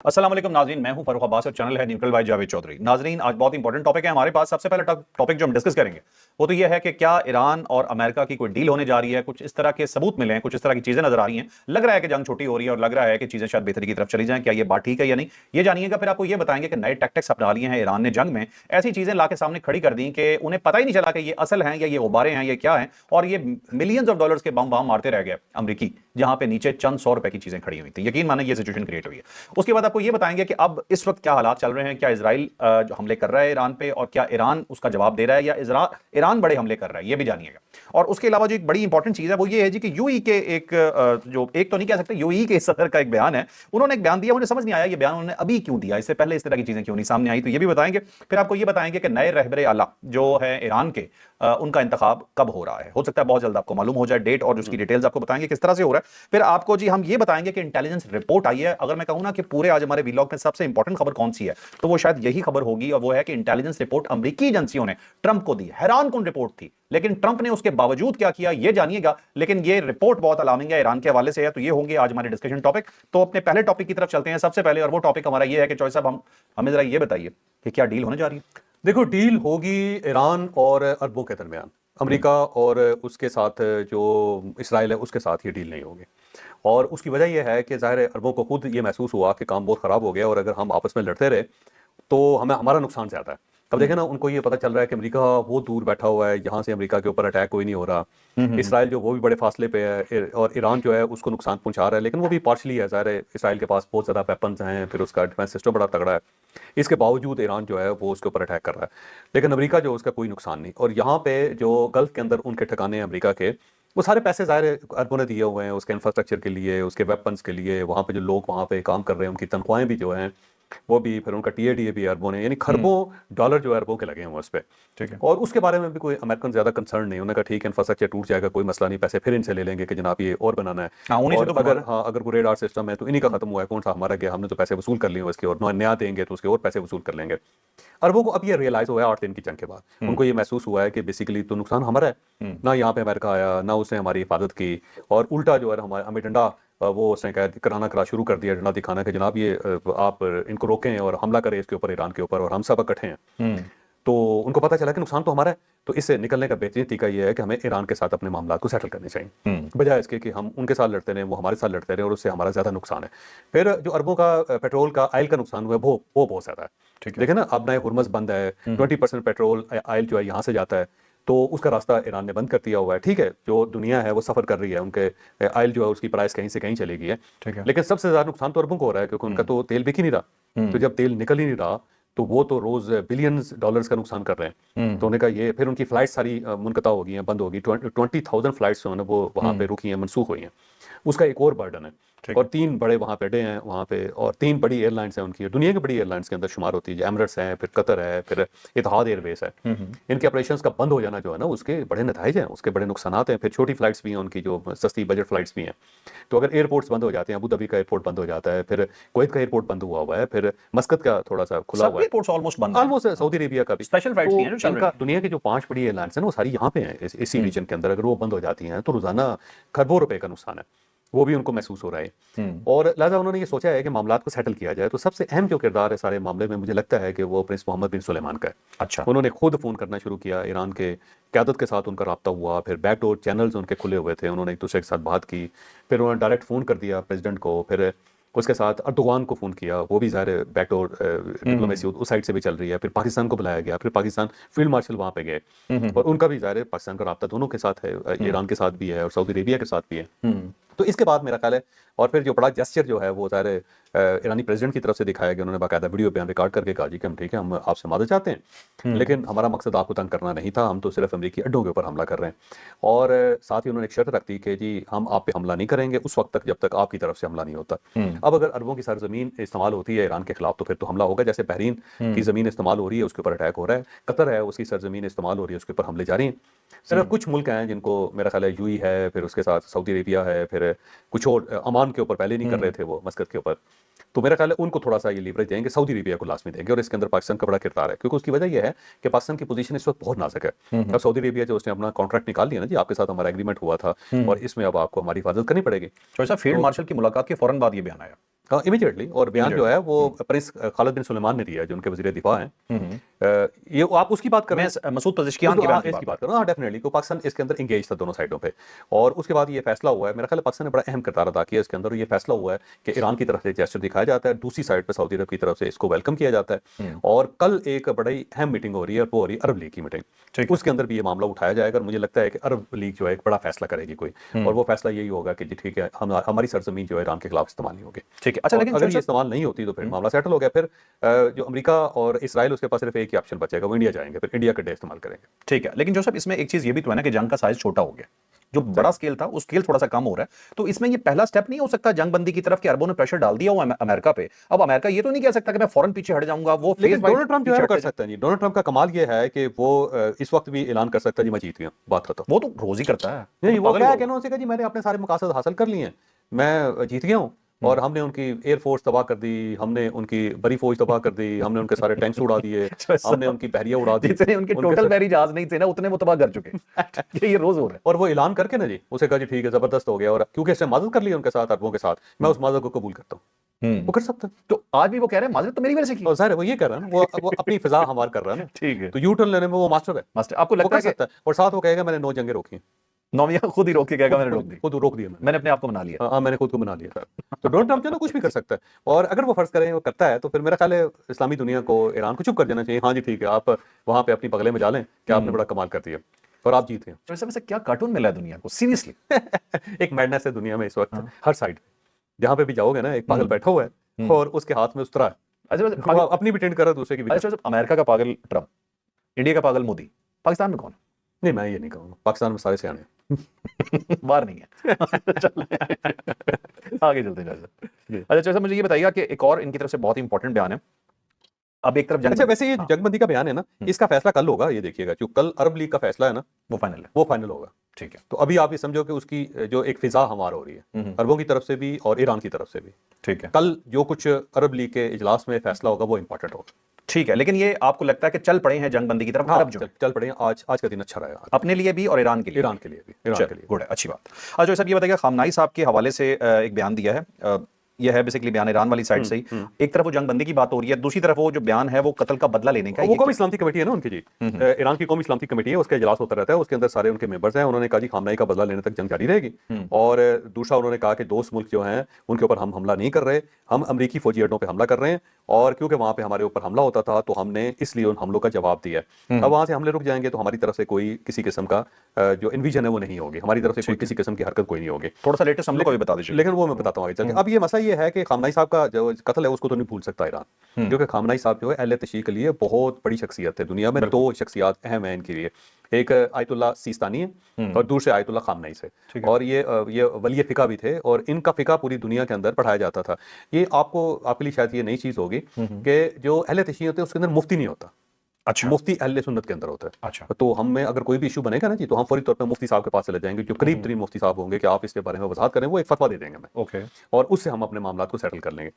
अस्सलाम वालेकुम नाज़रीन, मैं हूं फरूख अब्बास और चैनल है न्यूट्रल बाय जावेद चौधरी। नाज़रीन, आज बहुत इंपॉर्टेंट टॉपिक है हमारे पास। सबसे पहला टॉपिक जो हम डिस्कस करेंगे वो तो ये है कि क्या ईरान और अमेरिका की कोई डील होने जा रही है। कुछ इस तरह के सबूत मिले हैं, कुछ इस तरह की चीजें नजर आ रही हैं, लग रहा है कि जंग छोटी हो रही है और लग रहा है कि चीजें शायद बेहतरी की तरफ चली जाएं। क्या ये बात ठीक है या नहीं, ये जानिएगा। फिर आपको ये बताएंगे कि नए टैक्टिक्स अपना लिए हैं ईरान ने जंग में, ऐसी चीजें लाके सामने खड़ी कर दी कि उन्हें पता ही नहीं चला कि ये असल हैं या ये गुब्बारे हैं, ये क्या है, और ये मिलियंस ऑफ डॉलर्स के बम वहां मारते रह गए अमरीकी, जहां पे नीचे चंद ₹100 की चीजें खड़ी हुई थी। यकीन माने ये सिचुएशन क्रिएट हुई है। उसके बाद आपको ये बताएंगे कि अब इस वक्त क्या हालात चल रहे हैं, क्या इजराइल जो हमले कर रहा है ईरान पे, और क्या ईरान उसका जवाब दे रहा है या ईरान बड़े हमले कर रहा है, ये भी जानिएगा। और उसके अलावा जो एक बड़ी इंपॉर्टेंट चीज है वो ये है जी कि यूई के एक जो एक तो नहीं कह सकते, यूई के सदर का एक बयान है। उन्होंने एक बयान दिया, मुझे समझ नहीं आया ये बयान उन्होंने अभी क्यों दिया, इससे पहले इस तरह की चीजें क्यों नहीं सामने आई, तो ये भी बताएंगे। फिर आपको ये बताएंगे कि नए रहबरे आला जो है ईरान के, उनका इंतखाब कब हो रहा है। हो सकता है बहुत जल्द आपको मालूम हो जाए डेट, और उसकी डिटेल्स आपको बताएंगे किस तरह से हो रहा है। फिर आपको जी हम ये बताएंगे कि इंटेलिजेंस रिपोर्ट आई है। अगर मैं कहूं ना कि पूरे आज हमारे व्लॉग में सबसे इंपॉर्टेंट खबर कौन सी है, तो वो शायद यही खबर होगी, और वो है कि इंटेलिजेंस रिपोर्ट अमेरिकी एजेंसियों ने ट्रंप को दी। हैरान कौन रिपोर्ट थी, लेकिन ट्रंप ने उसके बावजूद क्या किया ये जानिएगा। लेकिन ये रिपोर्ट बहुत अलार्मिंग है, ईरान के हवाले से है। तो ये होंगे आज हमारे डिस्कशन टॉपिक। तो अपने पहले टॉपिक की तरफ चलते हैं सबसे पहले, और वो टॉपिक हमारा ये है कि चौधरी साहब हमें जरा ये बताइए कि क्या डील होने जा रही है। देखो, डील होगी ईरान और अरबों के दरमियान। अमेरिका और उसके साथ जो इसराइल है उसके साथ ये डील नहीं होगी। और उसकी वजह यह है कि ज़ाहिर है अरबों को खुद ये महसूस हुआ कि काम बहुत ख़राब हो गया, और अगर हम आपस में लड़ते रहे तो हमारा नुकसान ज़्यादा है। अब देखें ना, उनको ये पता चल रहा है कि अमेरिका वो दूर बैठा हुआ है, यहाँ से अमेरिका के ऊपर अटैक कोई नहीं हो रहा। इसराइल जो वो भी बड़े फासले पे है, और ईरान जो है उसको नुकसान पहुंचा रहा है, लेकिन वो भी पार्शली है। ज़ाहिर है इसराइल के पास बहुत ज़्यादा वेपन्स हैं, फिर उसका डिफेंस सिस्टम बड़ा तगड़ा है। इसके बावजूद ईरान जो है वो उसके ऊपर अटैक कर रहा है, लेकिन अमेरिका जो उसका कोई नुकसान नहीं। और यहाँ पे जो गल्फ के अंदर उनके ठिकाने हैं अमेरिका के, वो सारे पैसे ज़ाहिर अरबों ने दिए हुए हैं उसके इंफ्रास्ट्रक्चर के लिए, उसके वेपन्स के लिए। वहाँ पे जो लोग वहाँ पे काम कर रहे हैं उनकी तनख्वाहें भी जो हैं वो भी, फिर उनका टीएडीए भी अरबों ने, यानी खरबों डॉलर जो है अरबों के लगे हैं उस पर। ठीक है। और उसके बारे में भी कोई अमेरिकन ज्यादा कंसर्न नहीं। उन्होंने कहा ठीक है, इंफ्रास्ट्रक्चर टूट जाएगा, कोई मसला नहीं, पैसे फिर इनसे ले लेंगे कि जनाब ये और बनाना है। हाँ, उन्हीं से और तो अगर कोई रेडार सिस्टम है तो इन्हीं का खत्म हुआ है, कौन सा हमारा गया, हमने तो पैसे वसूल कर लिए उसके, और नया देंगे तो उसके और पैसे वसूल कर लेंगे। अरबों को अब ये रियलाइज हुआ है 8 दिन की जंग के बाद, उनको ये महसूस हुआ है कि बेसिकली तो नुकसान हमारा है ना। यहाँ पे अमेरिका आया ना, उसने हमारी हिफाजत की, और उल्टा जो है हमें डंडा वो उसने करा शुरू कर दिया, डंडा दिखाना कि जनाब ये आप इनको रोकें और हमला करें इसके ऊपर, ईरान के ऊपर, और हम सब इकट्ठे हैं। तो उनको पता चला कि नुकसान तो हमारा है। तो इससे निकलने का बेहतरीन तरीका यह है कि हमें ईरान के साथ अपने मामला को सेटल करने चाहिए, बजाय इसके कि हम उनके साथ लड़ते रहे, वो हमारे साथ लड़ते रहे, और उससे हमारा ज्यादा नुकसान है। फिर जो अरबों का पेट्रोल का आयल का नुकसान हुआ है वो बहुत ज्यादा है। ठीक है, देखिए ना, अब नए हुर्मुज़ बंद है, 20% पेट्रोल आयल जो है यहाँ से जाता है, तो उसका रास्ता ईरान ने बंद कर दिया हुआ है। ठीक है, जो दुनिया है वो सफर कर रही है, उनके आयल जो है उसकी प्राइस कहीं से कहीं चली गई है। ठीक है। लेकिन सबसे ज्यादा नुकसान तो अरबों को हो रहा है, क्योंकि उनका तो तेल बिक ही नहीं रहा। तो जब तेल निकल ही नहीं रहा तो वो तो रोज बिलियंस डॉलर्स का नुकसान कर रहे हैं। तो उन्होंने कहा ये, फिर उनकी फ्लाइट सारी मुनक़ता हो गई हैं, बंद हो गई। 20,000 फ्लाइट्स जो है ना वो वहाँ पे रुकी हैं, मनसूख हुई हैं। उसका एक और बर्डन है। और 3 बड़े वहाँ पे अड्डे हैं वहाँ पे, और 3 बड़ी एयरलाइंस हैं उनकी, दुनिया की बड़ी एयरलाइंस के अंदर शुमार होती है। एमिरेट्स है, फिर कतर है, फिर इतिहाद एयरवेज है। इनके ऑपरेशंस का बंद हो जाना जो है ना, उसके बड़े नताइज हैं, उसके बड़े नुकसान हैं। फिर छोटी फ्लाइट्स भी हैं उनकी, जो सस्ती बजट फ्लाइट्स भी हैं। तो अगर एयरपोर्ट्स बंद हो जाते हैं, अबू धाबी का एयरपोर्ट बंद हो जाता है, फिर कुवैत का एयरपोर्ट बंद हुआ है, फिर मस्कत का थोड़ा सा खुला हुआ है, एयरपोर्ट्स ऑलमोस्ट बंद है। ऑलमोस्ट सऊदी अरेबिया का भी स्पेशल फ्लाइट्स नहीं है जो चल रही हैं। दुनिया की जो 5 बड़ी एयरलाइंस हैं वो सारी यहाँ पे हैं इसी रीजन के अंदर। अगर वो बंद हो जाती हैं तो रोजाना खरबों रुपए का नुकसान है, वो भी उनको महसूस हो रहा है। और लिहाजा उन्होंने ये सोचा है कि मामलात को सेटल किया जाए। तो सबसे अहम जो किरदार है सारे मामले में, मुझे लगता है कि वो प्रिंस मोहम्मद बिन सुलेमान का है। अच्छा। उन्होंने खुद फोन करना शुरू किया, ईरान के क़यादत के साथ उनका राब्ता हुआ, फिर बैकडोर चैनल्स उनके खुले हुए थे, उन्होंने एक दूसरे के साथ बात की। फिर उन्होंने डायरेक्ट फ़ोन कर दिया प्रेसिडेंट को, फिर उसके साथ अर्दोगान को फ़ोन किया, वो भी ज़ाहिर बैकडोर डिप्लोमेसी उस साइड से भी चल रही है। फिर पाकिस्तान को बुलाया गया, फिर पाकिस्तान फील्ड मार्शल वहाँ पे गए, और उनका भी ज़ाहिर पाकिस्तान का राब्ता दोनों के साथ है, ईरान के साथ भी है और सऊदी अरेबिया के साथ भी है। तो इसके बाद मेरा ख्याल है, और फिर जो बड़ा जेस्चर जो है वो ज़ाहिर ईरानी प्रेसिडेंट की तरफ से दिखाया गया। उन्होंने बाकायदा वीडियो बयान रिकॉर्ड करके कहा जी कि हम ठीक है, हम आपसे मदद चाहते हैं, लेकिन हमारा मकसद आपको तंग करना नहीं था, हम तो सिर्फ अमेरिकी अड्डों के ऊपर हमला कर रहे हैं। और साथ ही उन्होंने एक शर्त रख दी कि जी हम आप पे हमला नहीं करेंगे उस वक्त तक जब तक आपकी तरफ से हमला नहीं होता। अब अगर अरबों की सरजमीन इस्तेमाल होती है ईरान के खिलाफ तो फिर तो हमला होगा। जैसे बहरीन की जमीन इस्तेमाल हो रही है, उसके ऊपर अटैक हो रहा है। कतर है, उसकी सरजमीन इस्तेमाल हो रही है, उसके ऊपर हमले जारी हैं। सिर्फ कुछ मुल्क हैं जिनको मेरा ख्याल है यूएई है, फिर उसके साथ सऊदी अरेबिया है, फिर कुछ और अमान के ऊपर पहले नहीं कर रहे थे वो, मस्कत के ऊपर। तो मेरा ख्याल है उनको थोड़ा सा ये लीवरेज देंगे, सऊदी अरेबिया को लास्ट में देंगे, और इसके अंदर पाकिस्तान का बड़ा किरदार है, क्योंकि उसकी वजह यह है कि पाकिस्तान की पोजीशन इस वक्त बहुत नाजुक है। अब सऊदी अरेबिया जो उसने अपना कॉन्ट्रैक्ट निकाल लिया ना जी, आपके साथ हमारा एग्रीमेंट हुआ था और इसमें अब आपको हमारी हिफाजत करनी पड़ेगी। तो ऐसा फील्ड मार्शल की मुलाकात के फौरन बाद ये बयान आया। इमीडिएटली। और बयान जो है वो प्रिंस खालिद बिन सुलेमान ने दिया है, जो उनके वजीर दिफा हैं। ये आप उसकी बात कर रहे हैं, मैं मसूद पज़ेश्कियान के बयान की इसकी बात बात कर रहा हूँ। डेफिनेटली को पाकिस्तान इसके अंदर इंगेज था दोनों साइडों पे, और उसके बाद ये फैसला हुआ है। मेरा ख्याल है पाकिस्तान ने बड़ा अहम किरदार अदा किया इसके अंदर। ये फैसला हुआ है कि ईरान की तरफ से जेस्चर दिखाया जाता है, दूसरी साइड पर सऊदी अरब की तरफ से इसको वेलकम किया जाता है। और कल एक बड़ी अहम मीटिंग हो रही है, वो हो रही है अरब लीग की मीटिंग। उसके अंदर भी ये मामला उठाया जाएगा, और मुझे लगता है कि अरब लीग जो है एक बड़ा फैसला करेगी कोई, और वो फैसला यही होगा कि जी ठीक है, हमारी सरजमीन जो है ईरान के खिलाफ इस्तेमाल नहीं होगी। ठीक है। अच्छा, और लेकिन अगर ये इस्तेमाल नहीं होती तो फिर मामला सेटल हो गया। फिर जो अमेरिका और इसराइल, उसके पास सिर्फ एक ही ऑप्शन बचेगा, वो इंडिया जाएंगे, फिर इंडिया का डे इस्तेमाल करेंगे। ठीक है, लेकिन जोसेफ इसमें एक चीज ये भी तो है ना कि जंग का साइज छोटा हो गया। जो बड़ा स्केल था उस स्केल थोड़ा सा कम हो रहा है। तो इसमें ये पहला स्टेप नहीं हो सकता जंग बंदी की तरफ कि अरबों ने प्रेशर डाल दिया हुआ अमेरिका पे। अब अमेरिका ये तो नहीं कह सकता कि मैं फौरन पीछे हट जाऊंगा। वो लेकिन डोनाल्ड ट्रंप जो है वो कर सकता है। नहीं, डोनाल्ड ट्रंप का कमाल ये है कि वो इस वक्त भी ऐलान कर सकता है जी मैं जीत गया, बात खत्म। वो तो रोज ही करता है। नहीं, वो क्या है कि उन्होंने कहा जी मैंने अपने सारे मकासद हासिल कर लिए हैं, मैं जीत गया हूँ। और हमने उनकी एयरफोर्स तबाह कर दी, हमने उनकी बड़ी फौज तबाह कर दी, हमने उनके सारे टैंक्स उड़ा दिए, हमने उनकी बहरिया उड़ा दी। जितने उनके टोटल बहरी जहाज नहीं थे ना, उतने वो तबाह कर चुके। ये रोज हो रहा है। और वो ऐलान करके ना जी उसे कहा जी ठीक है, जबरदस्त हो गया, और क्योंकि इसने मदद कर ली उनके साथ, अरबों के साथ, मैं उस मदद को कबूल करता हूँ। वो कर सकता है। तो आज भी वो कह रहे हैं माजरत तो मेरी वजह से की। और ज़ाहिर है वो ये कर रहा है ना, वो अपनी फिजा हमार कर रहा है ना। ठीक है। तो यू टर्न लेने में वो मास्टर है। मास्टर, आपको वो लगता कर है कि सकता है। और साथ वो कहेगा मैंने 9 जंगें रोकी हैं। नौमिया खुद ही रोक के कहेगा मैंने रोक दी, खुद रोक दिया मैंने अपने आप को मना लिया। हाँ, मैंने खुद को मना लिया। तो डोनाल्ड ट्रंप जो है ना कुछ भी कर सकता है। और अगर वो फर्ज करें वो करता है, तो फिर मेरा ख्याल है इस्लामी दुनिया को ईरान को चुप कर देना चाहिए। हाँ जी ठीक है, आप वहां पे अपनी बगले में जा लें कि आपने बड़ा कमाल कर दिया और आप जीत गए। वैसे वैसे क्या कार्टून मिला है दुनिया को सीरियसली। एक मैडनेस है दुनिया में इस वक्त, हर साइड जहां पे भी जाओगे ना, एक पागल बैठा हुआ है और उसके हाथ में उस्तरा है। अच्छा, वो अपनी भी टेंड कर रहा है, दूसरे की भी। अच्छा, अमेरिका का पागल ट्रम्प, इंडिया का पागल मोदी, पाकिस्तान में कौन है? नहीं, मैं ये नहीं कहूँगा, पाकिस्तान में सारे सियाने हैं। बाहर नहीं है। आगे चलते हैं। अच्छा अच्छा, मुझे ये बताइएगा कि एक और इनकी तरफ से बहुत ही इंपॉर्टेंट बयान है। अब एक तरफ अच्छा, वैसे ये जंगबंदी का बयान है ना, इसका फैसला कल होगा, ये देखिएगा। जो कल अरब लीग का फैसला है ना, वो फाइनल है, वो फाइनल होगा। ठीक है। तो अभी आप ये समझो कि उसकी जो एक फिजा हमार हो रही है, अरबों की तरफ से भी और ईरान की तरफ से भी। ठीक है। कल जो कुछ अरब लीग के इजलास में फैसला होगा वो इंपॉर्टेंट होगा। ठीक है, लेकिन ये आपको लगता है कि चल पड़े हैं जंगबंदी की तरफ? हाँ, अरब जो चल पड़े। आज का दिन अच्छा रहेगा अपने लिए भी और ईरान के लिए, ईरान के लिए भी, ईरान के लिए। गुड है, अच्छी बात। अच्छा साहब, ये बताइएगा, खामनाई साहब के हवाले से एक बयान दिया है। यह है बेसिकली बयान ईरान वाली साइड से ही। एक तरफ वो जंगबंदी की बात हो रही है, दूसरी तरफ वो जो बयान है वो कत्ल का बदला लेने का। वो कौमी इस्लामी कमेटी है ना उनकी जी, ईरान की कौमी इस्लामी कमेटी है, उसका इजलास होता रहता है, उसके अंदर सारे उनके मेंबर्स हैं। उन्होंने कहा जी खामनाई का बदला लेने तक जंग जारी रहेगी। और दूसरा उन्होंने कहा कि दोस्त मुल्क जो हैं उनके ऊपर हम हमला नहीं कर रहे, हम अमरीकी फौजी अड्डों पर हमला कर रहे हैं, और क्योंकि वहां पे हमारे ऊपर हमला होता था तो हमने इसलिए उन हमलों का जवाब दिया। अब वहां से हमले रुक जाएंगे तो हमारी तरफ से कोई किसी किस्म का जो इन्विजन है वो नहीं होगी, हमारी तरफ से कोई किसी किस्म की हरकत कोई नहीं होगी। थोड़ा सा लेटेस्ट हमलों को भी बता दीजिए। लेकिन वो मैं बताता हूँ आगे चल के। अब ये मसला ये है कि खामनाई साहब का जो कत्ल है उसको तो नहीं भूल सकता ईरान, क्योंकि खामनाई साहब जो है अहले तशय्युई के लिए बहुत बड़ी शख्सियत है। दुनिया में 2 शख्सियत अहम है इनके लिए, एक आयतुल्लाह सीस्तानी है और दूसरे आयतुल्लाह खामनाई से। और ये वली फ़िक़ा भी थे, और इनका फ़िक़ा पूरी दुनिया के अंदर पढ़ाया जाता था। ये आपके लिए शायद ये नई चीज़ होगी कि जो अहले तशय्युई होते हैं उसके अंदर मुफ्ती नहीं होता। अच्छा। मुफ्ती अहले सुन्नत के अंदर होता है। अच्छा। तो हम में अगर कोई भी इशू बनेगा ना जी, तो हम फौरी तौर पे मुफ्ती साहब के पास चले जाएंगे, जो करीब तरीन मुफ्ती साहब होंगे कि आप इसके बारे में वजाहत करें, वो एक फतवा दे देंगे हमें। ओके। और उससे हम अपने मामलात को सेटल कर लेंगे।